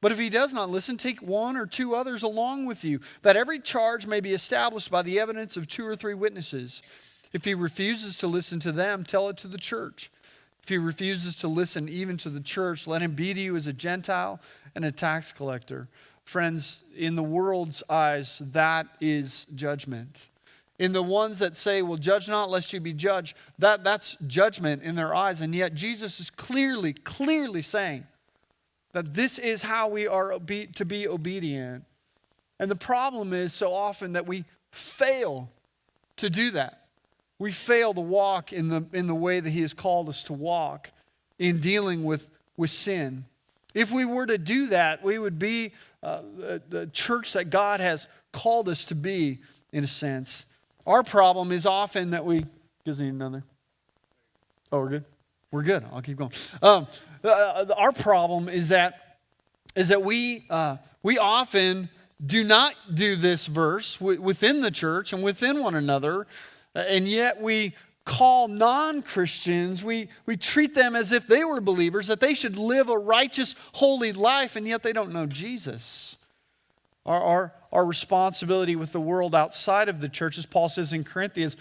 But if he does not listen, take one or two others along with you, that every charge may be established by the evidence of 2 or 3 witnesses. If he refuses to listen to them, tell it to the church. If he refuses to listen even to the church, let him be to you as a Gentile and a tax collector. Friends, in the world's eyes, that is judgment. In the ones that say, well, judge not lest you be judged, that's judgment in their eyes. And yet Jesus is clearly saying that this is how we are to be obedient. And the problem is so often that we fail to do that. We fail to walk in the way that he has called us to walk in dealing with sin. If we were to do that, we would be the church that God has called us to be, in a sense. Our problem is often that we... Does need another? Oh, we're good? We're good. I'll keep going. Our problem is that we often do not do this verse within the church and within one another, and yet we call non-Christians, we treat them as if they were believers, that they should live a righteous, holy life, and yet they don't know Jesus. Our responsibility with the world outside of the church, as Paul says in Corinthians,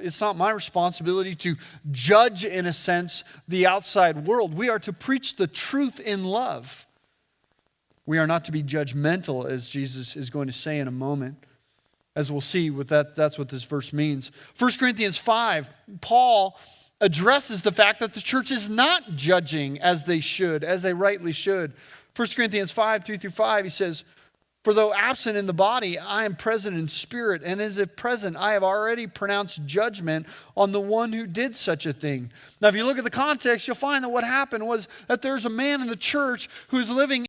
it's not my responsibility to judge, in a sense, the outside world. We are to preach the truth in love. We are not to be judgmental, as Jesus is going to say in a moment. As we'll see, that's what this verse means. 1 Corinthians 5, Paul addresses the fact that the church is not judging as they should, as they rightly should. 1 Corinthians 5, 3-5, he says, for though absent in the body, I am present in spirit, and as if present, I have already pronounced judgment on the one who did such a thing. Now, if you look at the context, you'll find that what happened was that there's a man in the church who's living